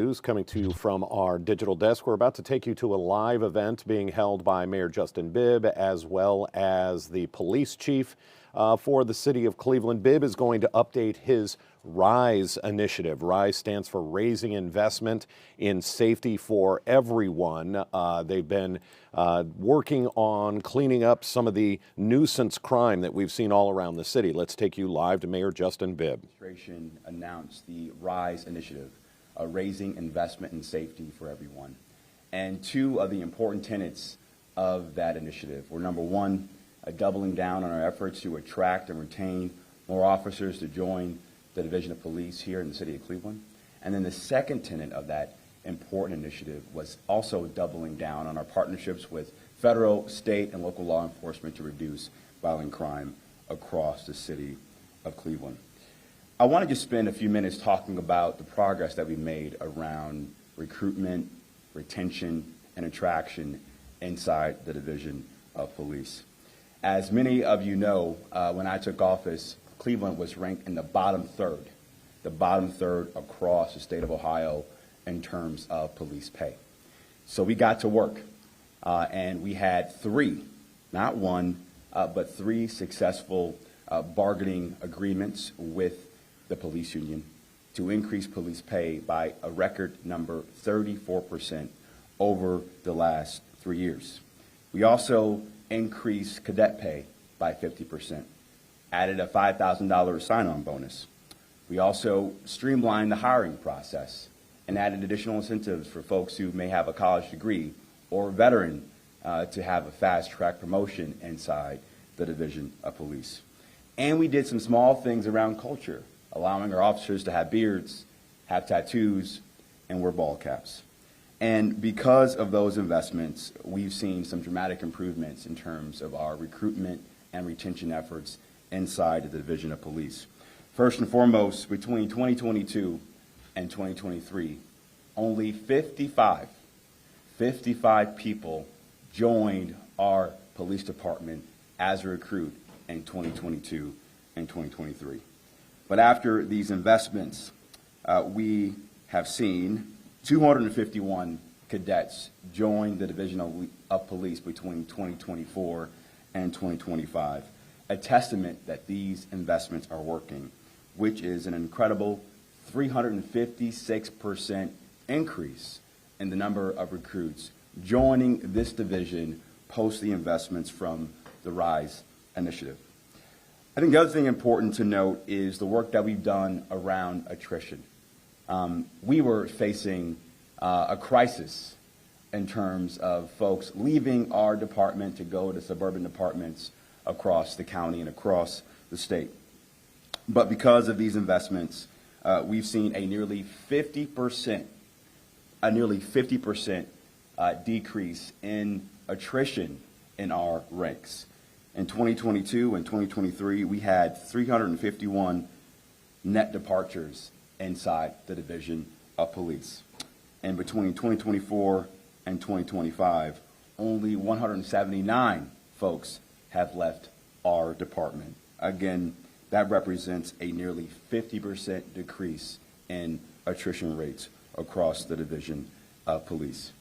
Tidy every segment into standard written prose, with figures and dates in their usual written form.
news coming to you from our digital desk. We're about to take you to a live event being held by Mayor Justin Bibb as well as the police chief for the city of Cleveland. Bibb is going to update his RISE initiative. RISE stands for Raising Investment in Safety for Everyone. They've been working on cleaning up some of the nuisance crime that we've seen all around the city. Let's take you live to Mayor Justin Bibb. Administration announced the RISE initiative, Raising Investment in Safety for Everyone. And two of the important tenets of that initiative were, number one, doubling down on our efforts to attract and retain more officers to join the Division of Police here in the city of Cleveland. And then the second tenet of that important initiative was also doubling down on our partnerships with federal, state, and local law enforcement to reduce violent crime across the city of Cleveland. I want to just spend a few minutes talking about the progress that we made around recruitment, retention, and attraction inside the Division of Police. As many of you know, when I took office, Cleveland was ranked in the bottom third across the state of Ohio in terms of police pay. So we got to work, and we had three, not one, but three successful bargaining agreements with the police union to increase police pay by a record number 34% over the last 3 years. We also increased cadet pay by 50%, added a $5,000 sign-on bonus. We also streamlined the hiring process and added additional incentives for folks who may have a college degree or a veteran to have a fast-track promotion inside the Division of Police. And we did some small things around culture, allowing our officers to have beards, have tattoos, and wear ball caps. And because of those investments, we've seen some dramatic improvements in terms of our recruitment and retention efforts inside the Division of Police. First and foremost, between 2022 and 2023, only 55 people joined our police department as a recruit in 2022 and 2023. But after these investments, we have seen 251 cadets join the Division of Police between 2024 and 2025, a testament that these investments are working, which is an incredible 356% increase in the number of recruits joining this division post the investments from the RISE initiative. I think the other thing important to note is the work that we've done around attrition. We were facing a crisis in terms of folks leaving our department to go to suburban departments across the county and across the state. But because of these investments, we've seen a nearly 50% decrease in attrition in our ranks. In 2022 and 2023, we had 351 net departures inside the Division of Police. And between 2024 and 2025, only 179 folks have left our department. Again, that represents a nearly 50% decrease in attrition rates across the Division of Police.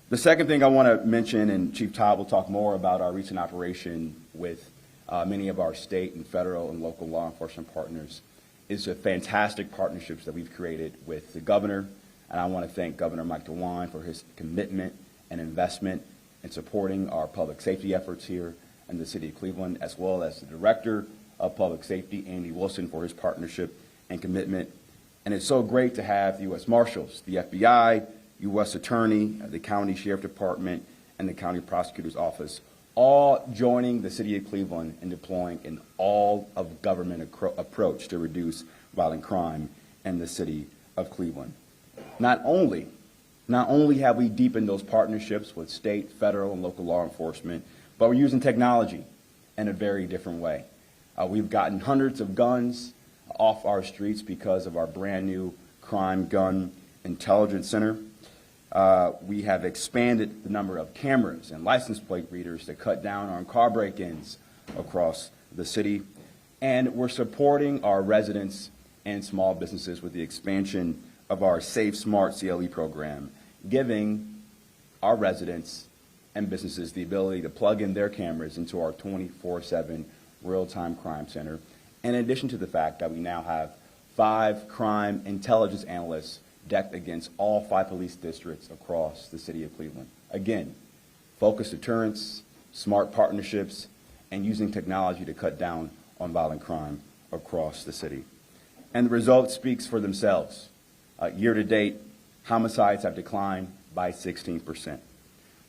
The second thing I want to mention, and Chief Todd will talk more about our recent operation with many of our state and federal and local law enforcement partners, is the fantastic partnerships that we've created with the governor. And I want to thank Governor Mike DeWine for his commitment and investment in supporting our public safety efforts here in the city of Cleveland, as well as the Director of Public Safety, Andy Wilson, for his partnership and commitment. And it's so great to have the U.S. Marshals, the FBI, U.S. Attorney, the County Sheriff Department, and the County Prosecutor's Office all joining the city of Cleveland in deploying an all-of-government approach to reduce violent crime in the city of Cleveland. Not only have we deepened those partnerships with state, federal, and local law enforcement, but we're using technology in a very different way. We've gotten hundreds of guns off our streets because of our brand new Crime Gun Intelligence Center. We have expanded the number of cameras and license plate readers to cut down on car break-ins across the city. And we're supporting our residents and small businesses with the expansion of our Safe Smart CLE program, giving our residents and businesses the ability to plug in their cameras into our 24/7 real-time crime center, in addition to the fact that we now have 5 crime intelligence analysts decked against all 5 police districts across the city of Cleveland. Again, focused deterrence, smart partnerships, and using technology to cut down on violent crime across the city. And the result speaks for themselves. Year to date, homicides have declined by 16%.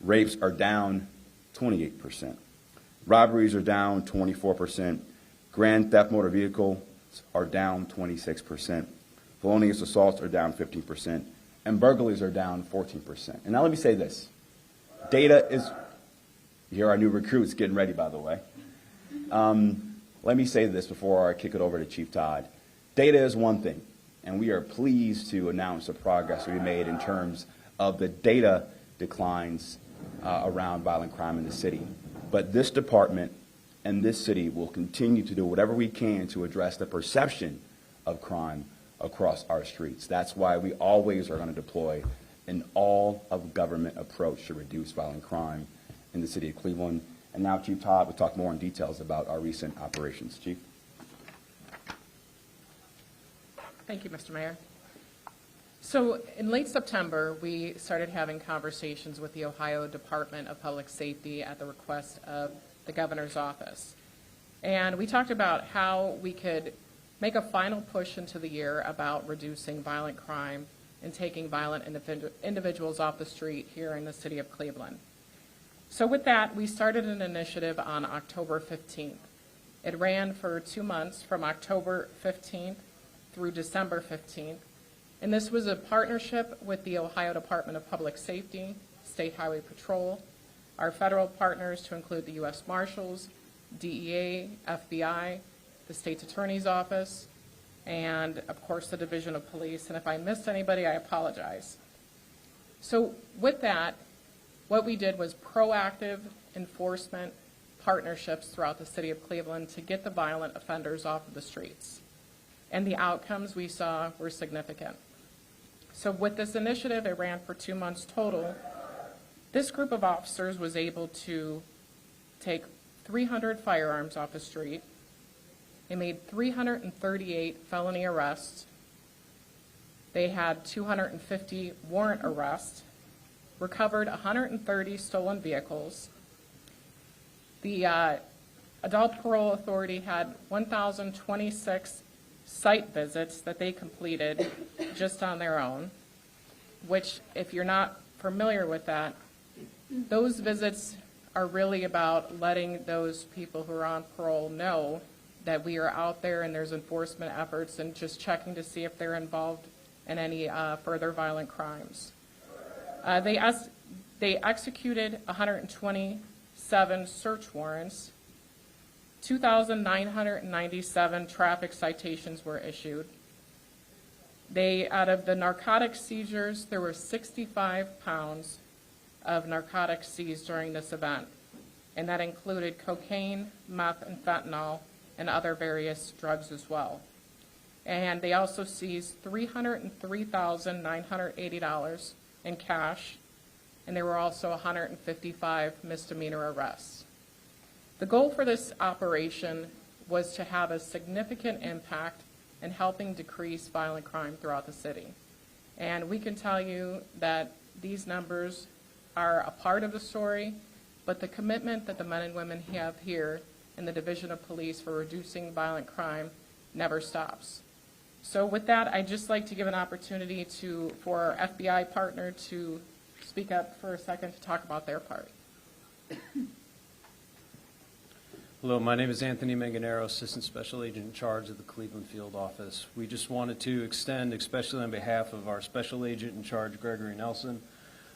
Rapes are down 28%. Robberies are down 24%. Grand theft motor vehicles are down 26%. Felonious assaults are down 15%. And burglaries are down 14%. And now let me say this. Data is, here are our new recruits getting ready, by the way. Let me say this before I kick it over to Chief Todd. Data is one thing, and we are pleased to announce the progress we made in terms of the data declines around violent crime in the city. But this department and this city will continue to do whatever we can to address the perception of crime across our streets. That's why we always are going to deploy an all-of-government approach to reduce violent crime in the city of Cleveland. And now Chief Todd will talk more in details about our recent operations. Chief. Thank you, Mr. Mayor. So in late September, we started having conversations with the Ohio Department of Public Safety at the request of the governor's office. And we talked about how we could make a final push into the year about reducing violent crime and taking violent individuals off the street here in the city of Cleveland. So with that, we started an initiative on October 15th. It ran for 2 months from October 15th through December 15th. And this was a partnership with the Ohio Department of Public Safety, State Highway Patrol, our federal partners to include the U.S. Marshals, DEA, FBI, the State's Attorney's Office, and of course the Division of Police. And if I missed anybody, I apologize. So with that, what we did was proactive enforcement partnerships throughout the city of Cleveland to get the violent offenders off of the streets. And the outcomes we saw were significant. So with this initiative, it ran for 2 months total. This group of officers was able to take 300 firearms off the street. They made 338 felony arrests. They had 250 warrant arrests, recovered 130 stolen vehicles. The Adult Parole Authority had 1,026 site visits that they completed just on their own, which, if you're not familiar with that, those visits are really about letting those people who are on parole know that we are out there and there's enforcement efforts, and just checking to see if they're involved in any further violent crimes. They executed 127 search warrants. 2,997 traffic citations were issued. Out of the narcotic seizures, there were 65 pounds of narcotics seized during this event, and that included cocaine, meth, and fentanyl, and other various drugs as well. And they also seized $303,980 in cash, and there were also 155 misdemeanor arrests. The goal for this operation was to have a significant impact in helping decrease violent crime throughout the city. And we can tell you that these numbers are a part of the story, but the commitment that the men and women have here in the Division of Police for reducing violent crime never stops. So with that, I'd just like to give an opportunity for our FBI partner to speak up for a second to talk about their part. Hello, my name is Anthony Manganero, Assistant Special Agent in charge of the Cleveland Field Office. We just wanted to extend, especially on behalf of our Special Agent in charge, Gregory Nelson,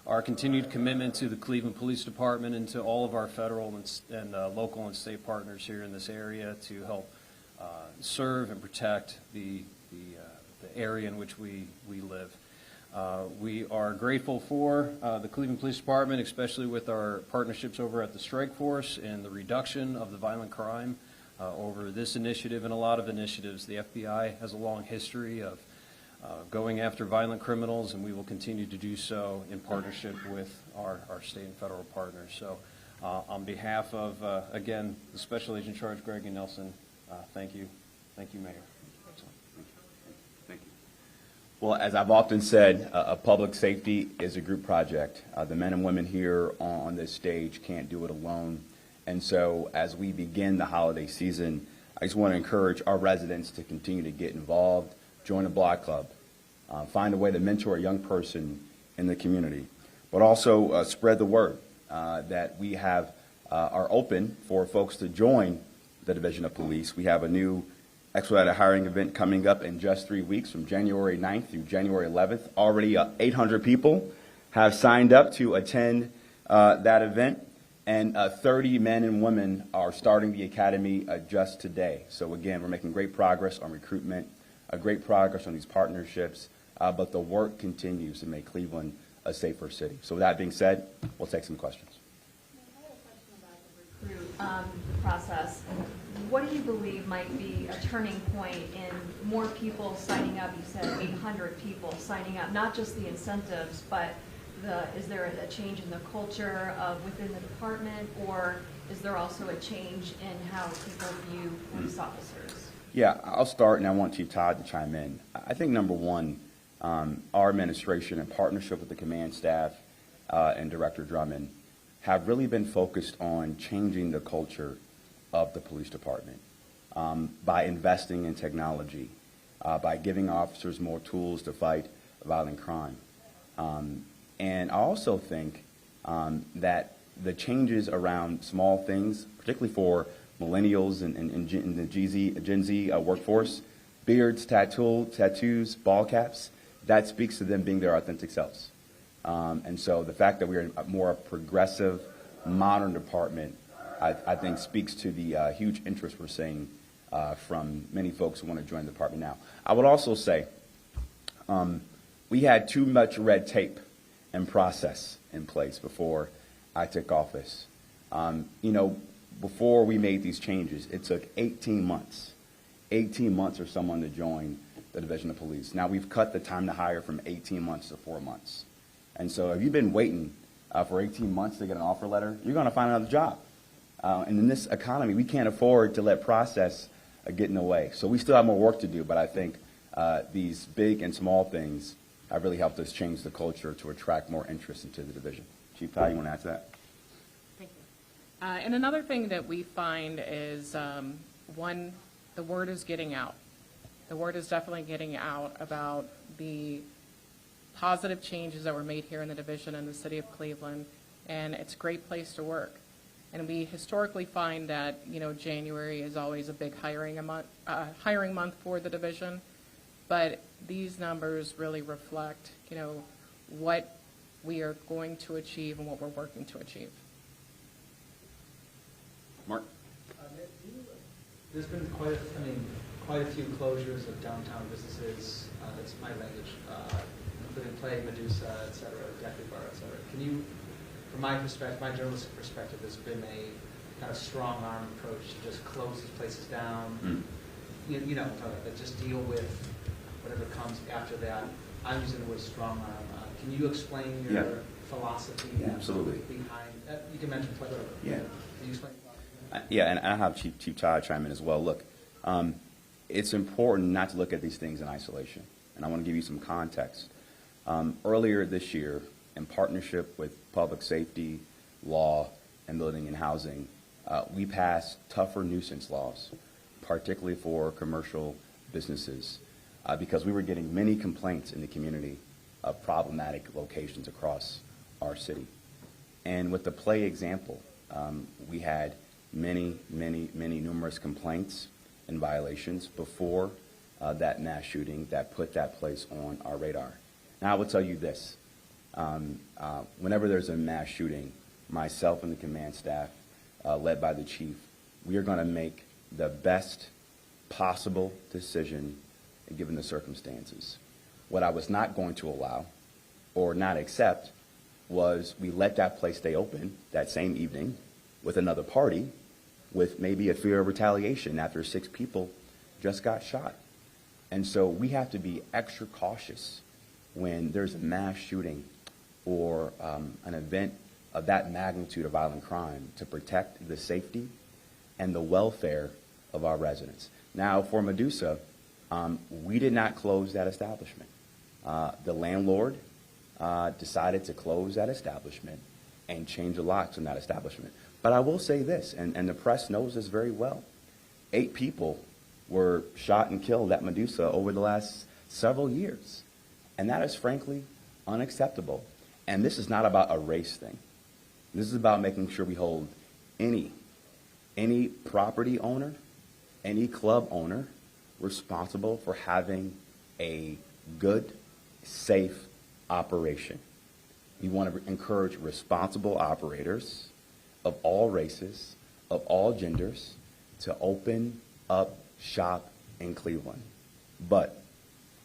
our continued commitment to the Cleveland Police Department and to all of our federal and local and state partners here in this area to help serve and protect the area in which we live. We are grateful for the Cleveland Police Department, especially with our partnerships over at the Strike Force and the reduction of the violent crime over this initiative and a lot of initiatives. The FBI has a long history of going after violent criminals, and we will continue to do so in partnership with our state and federal partners. So on behalf of, again, the Special Agent in Charge, Gregory Nelson, thank you. Thank you, Mayor. Thank you. Well, as I've often said, public safety is a group project. The men and women here on this stage can't do it alone. And so as we begin the holiday season, I just want to encourage our residents to continue to get involved, join a block club, find a way to mentor a young person in the community, but also spread the word that we are open for folks to join the Division of Police. We have a new expedited hiring event coming up in just 3 weeks from January 9th through January 11th. Already 800 people have signed up to attend that event, and 30 men and women are starting the academy just today. So again, we're making great progress on recruitment, great progress on these partnerships, but the work continues to make Cleveland a safer city. So with that being said, we'll take some questions. I have a question about the recruit process. What do you believe might be a turning point in more people signing up? You said 800 people signing up, not just the incentives, but is there a change in the culture within the department, or is there also a change in how people view police officers? Yeah, I'll start, and I want Chief Todd to chime in. I think number one, our administration, in partnership with the command staff and Director Drummond, have really been focused on changing the culture of the police department by investing in technology, by giving officers more tools to fight violent crime. And I also think that the changes around small things, particularly for millennials and the Gen Z workforce, beards, tattoos, ball caps, that speaks to them being their authentic selves. And so the fact that we're a more progressive, modern department, I think speaks to the huge interest we're seeing from many folks who want to join the department now. I would also say we had too much red tape and process in place before I took office. Before we made these changes, it took 18 months for someone to join the Division of Police. Now we've cut the time to hire from 18 months to 4 months. And so if you've been waiting for 18 months to get an offer letter, you're going to find another job. And in this economy, we can't afford to let process get in the way. So we still have more work to do, but I think these big and small things have really helped us change the culture to attract more interest into the division. Chief Powell, you want to add to that? Thank you. And another thing that we find is, one, the word is getting out. The word is definitely getting out about the positive changes that were made here in the division in the city of Cleveland, and it's a great place to work. And we historically find that, January is always a big hiring month for the division, but these numbers really reflect, what we are going to achieve and what we're working to achieve. Mark? There's been quite a few closures of downtown businesses. That's my language, including Play, Medusa, et cetera, Deputy Bar, et cetera. Can you, from my perspective, my journalistic perspective, there's been a kind of strong arm approach to just close these places down. That just deal with whatever comes after that. I'm using the word strong arm. Can you explain your philosophy Absolutely. behind? You can mention Play. Yeah. Can you explain? Yeah, and I'll have Chief Todd chime in as well. Look, it's important not to look at these things in isolation, and I want to give you some context. Earlier this year, in partnership with public safety, law, and building and housing, we passed tougher nuisance laws, particularly for commercial businesses, because we were getting many complaints in the community of problematic locations across our city. And with the Play example, we had many numerous complaints and violations before that mass shooting that put that place on our radar. Now, I will tell you this. Whenever there's a mass shooting, myself and the command staff, led by the chief, we are going to make the best possible decision given the circumstances. What I was not going to allow or not accept was we let that place stay open that same evening with another party with maybe a fear of retaliation after 6 people just got shot. And so we have to be extra cautious when there's a mass shooting or an event of that magnitude of violent crime to protect the safety and the welfare of our residents. Now, for Medusa, we did not close that establishment. The landlord decided to close that establishment and change the locks on that establishment. But I will say this, and the press knows this very well. 8 people were shot and killed at Medusa over the last several years. And that is frankly unacceptable. And this is not about a race thing. This is about making sure we hold any property owner, any club owner responsible for having a good, safe operation. We want to encourage responsible operators of all races, of all genders, to open up shop in Cleveland. But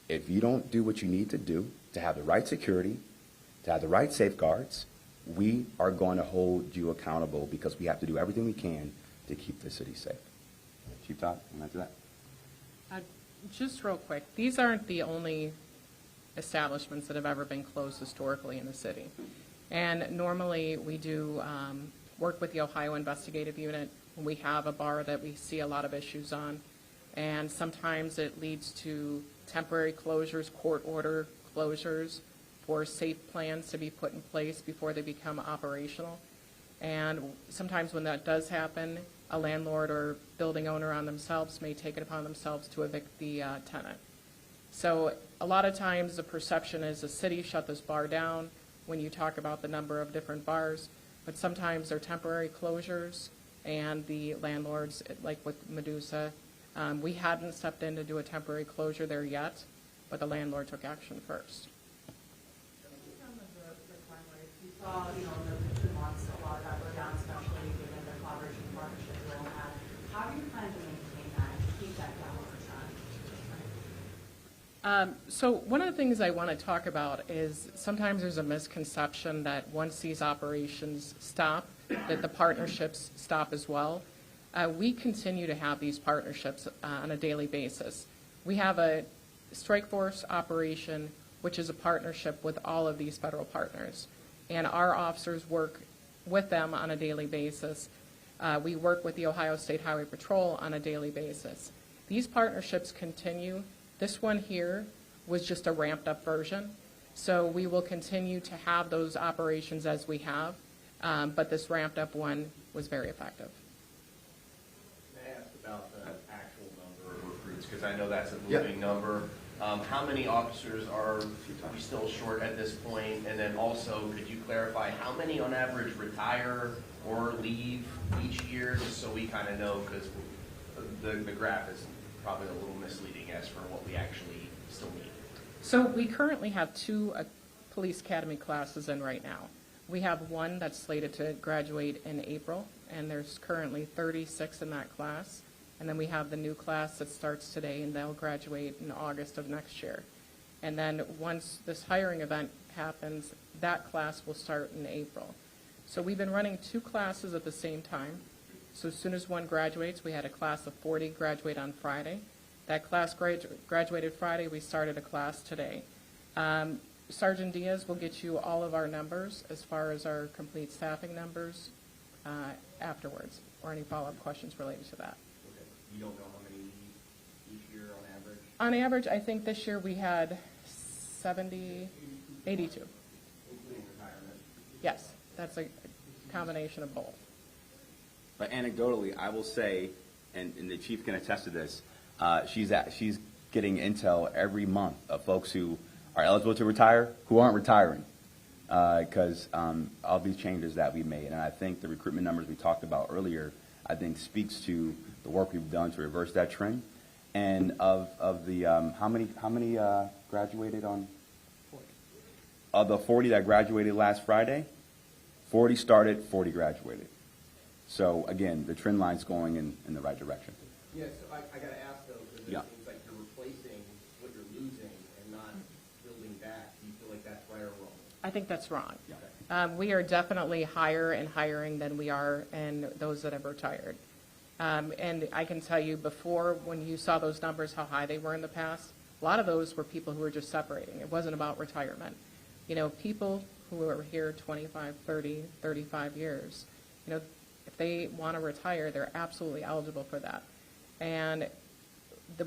if you don't do what you need to do to have the right security, to have the right safeguards, we are going to hold you accountable because we have to do everything we can to keep the city safe. Chief Todd, you want to answer that? Just real quick, these aren't the only establishments that have ever been closed historically in the city. And normally we do work with the Ohio Investigative Unit when we have a bar that we see a lot of issues on. And sometimes it leads to temporary closures, court order closures for safe plans to be put in place before they become operational. And sometimes when that does happen, a landlord or building owner on themselves may take it upon themselves to evict the tenant. So a lot of times the perception is the city shut this bar down when you talk about the number of different bars, but sometimes they're temporary closures and the landlords, like with Medusa, we hadn't stepped in to do a temporary closure there yet, but the landlord took action first. We saw, in the 2 months, a lot of that go down, especially given the collaboration partnership you all had. How do you plan to maintain that and keep that down over time? So one of the things I want to talk about is sometimes there's a misconception that once these operations stop, that the partnerships stop as well. We continue to have these partnerships on a daily basis. We have a strike force operation, which is a partnership with all of these federal partners. And our officers work with them on a daily basis. We work with the Ohio State Highway Patrol on a daily basis. These partnerships continue. This one here was just a ramped up version. So we will continue to have those operations as we have, but this ramped up one was very effective. May I ask about the actual number of recruits, because I know that's a moving number. How many officers are we still short at this point? And then also, could you clarify how many on average retire or leave each year, just so we kind of know, because the graph is probably a little misleading as for what we actually still need. So we currently have 2 police academy classes in right now. We have one that's slated to graduate in April, and there's currently 36 in that class. And then we have the new class that starts today, and they'll graduate in August of next year. And then once this hiring event happens, that class will start in April. So we've been running 2 classes at the same time. So as soon as one graduates, we had a class of 40 graduate on Friday. That class graduated Friday. We started a class today. Sergeant Diaz will get you all of our numbers as far as our complete staffing numbers afterwards, or any follow-up questions related to that. You don't know how many leave each year on average? On average, I think this year we had 82. Including retirement? Yes, that's a combination of both. But anecdotally, I will say, and the chief can attest to this, she's getting intel every month of folks who are eligible to retire, who aren't retiring, because all these changes that we made. And I think the recruitment numbers we talked about earlier, I think speaks to the work we've done to reverse that trend. And of the how many graduated on? 40. Of the 40 that graduated last Friday, 40 started, 40 graduated. So again, the trend line's going in the right direction. Yes, I got to ask though, because Yeah. it seems like you're replacing what you're losing and not building back. Do you feel like that's right or wrong? I think that's wrong. Yeah. We are definitely higher in hiring than we are in those that have retired. And I can tell you before, when you saw those numbers, how high they were in the past, A lot of those were people who were just separating. It wasn't about retirement. People who were here 25, 30, 35 years, if they want to retire, they're absolutely eligible for that. And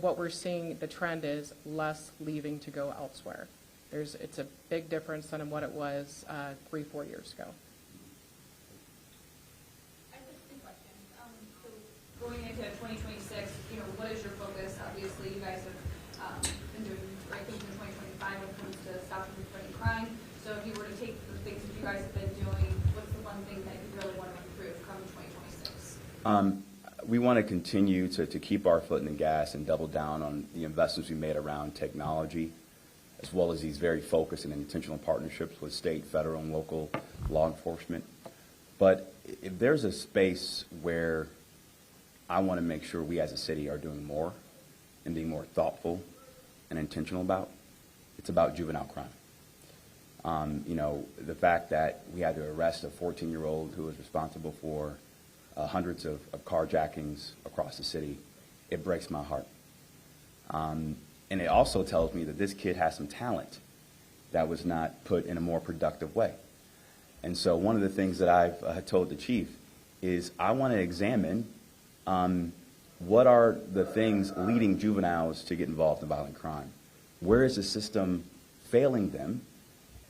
what we're seeing, the trend is less leaving to go elsewhere. It's a big difference than what it was 3-4 years ago. I have two questions. So going into 2026, what is your focus? Obviously, you guys have been doing great things in 2025 when it comes to stopping and preventing crime. So if you were to take the things that you guys have been doing, what's the one thing that you really want to improve come 2026? We want to continue to keep our foot in the gas and double down on the investments we made around technology, as well as these very focused and intentional partnerships with state, federal, and local law enforcement. But if there's a space where I want to make sure we as a city are doing more and being more thoughtful and intentional about, it's about juvenile crime. The fact that we had to arrest a 14-year-old who was responsible for hundreds of carjackings across the city, it breaks my heart. And it also tells me that this kid has some talent that was not put in a more productive way. And so one of the things that I've told the chief is I want to examine what are the things leading juveniles to get involved in violent crime. Where is the system failing them?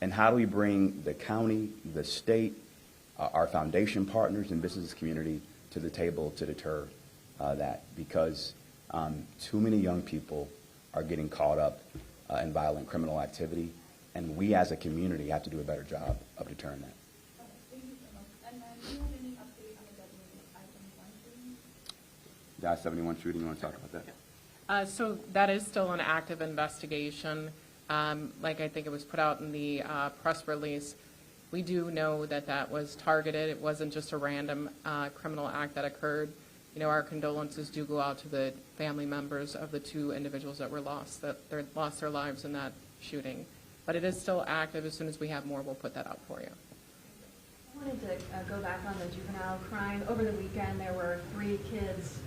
And how do we bring the county, the state, our foundation partners and business community to the table to deter that? Because too many young people are getting caught up in violent criminal activity, and we as a community have to do a better job of deterring that. Thank you so much. And then do you have any update on the designated I-71 shooting? The I-71 shooting, you want to talk about that? So that is still an active investigation. Like I think it was put out in the press release, we do know that that was targeted. It wasn't just a random criminal act that occurred. Our condolences do go out to the family members of the two individuals that were lost their lives in that shooting. But it is still active. As soon as we have more, we'll put that out for you. I wanted to go back on the juvenile crime. Over the weekend, there were 3 kids.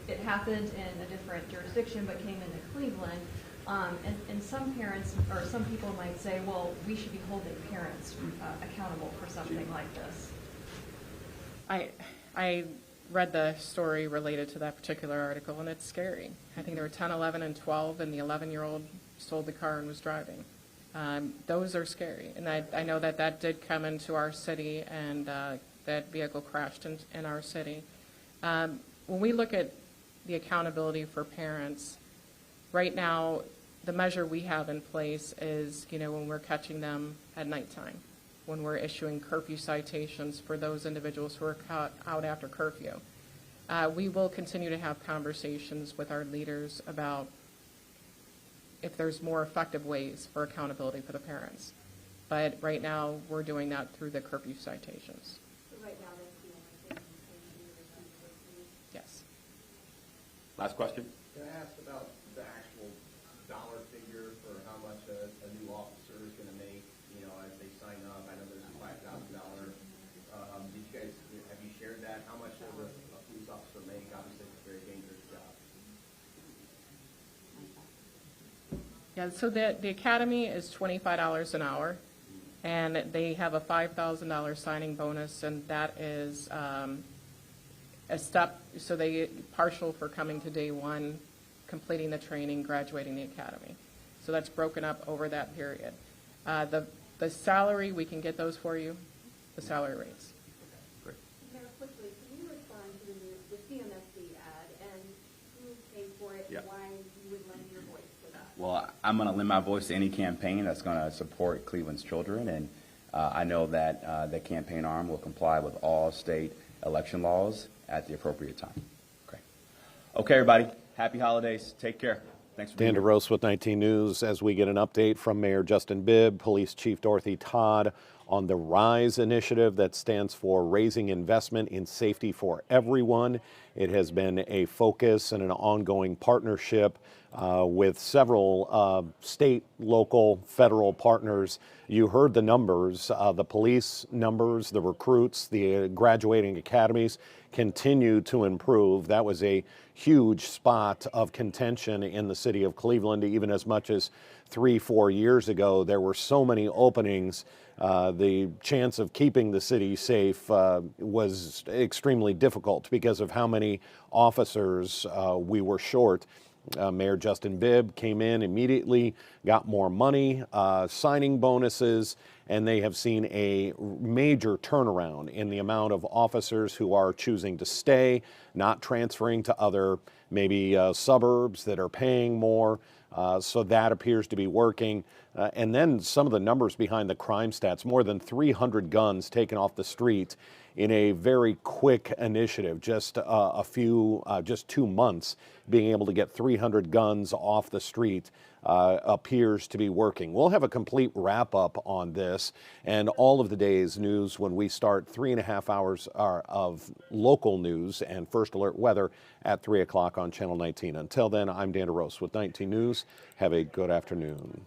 It happened in a different jurisdiction, but came into Cleveland. And some parents or some people might say, well, we should be holding parents accountable for something like this. I read the story related to that particular article, and it's scary. I think there were 10, 11, and 12, and the 11-year-old sold the car and was driving. Those are scary. And I know that did come into our city, and that vehicle crashed in our city. When we look at the accountability for parents, right now, the measure we have in place is, when we're catching them at nighttime, when we're issuing curfew citations for those individuals who are caught out after curfew. We will continue to have conversations with our leaders about if there's more effective ways for accountability for the parents. But right now, we're doing that through the curfew citations. So right now, that's the only thing you receive for free? Yes. Last question? Can I ask about the actual dollar figure for how much a new officer is going to make, as they sign up? I know there's a $5,000. Did you guys, have you shared that? How much does a police officer make? Obviously, it's a very dangerous job. Yeah, so the academy is $25 an hour, and they have a $5,000 signing bonus, and that is a step, so they get partial for coming to day one, completing the training, graduating the academy. So that's broken up over that period. The salary, we can get those for you, the salary rates. Mayor, quickly, can you respond to the CMSD ad and who paid for it Yeah. and why you would lend your voice to that? Well, I'm going to lend my voice to any campaign that's going to support Cleveland's children, and I know that the campaign arm will comply with all state election laws at the appropriate time. Okay, everybody. Happy holidays. Take care. Thanks for being Dan here. DeRose with 19 News as we get an update from Mayor Justin Bibb, Police Chief Dorothy Todd on the RISE initiative that stands for Raising Investment in Safety for Everyone. It has been a focus and an ongoing partnership with several state, local, federal partners. You heard the numbers, the police numbers, the recruits, the graduating academies continue to improve. That was a huge spot of contention in the city of Cleveland. Even as much as 3-4 years ago, there were so many openings. The chance of keeping the city safe was extremely difficult because of how many officers we were short. Mayor Justin Bibb came in immediately, got more money, signing bonuses, and they have seen a major turnaround in the amount of officers who are choosing to stay, not transferring to other maybe suburbs that are paying more. So that appears to be working. And then some of the numbers behind the crime stats, more than 300 guns taken off the street in a very quick initiative, just just 2 months, being able to get 300 guns off the street appears to be working. We'll have a complete wrap up on this and all of the day's news when we start 3.5 hours of local news and first alert weather at 3 o'clock on Channel 19. Until then, I'm Dan DeRose with 19 News. Have a good afternoon.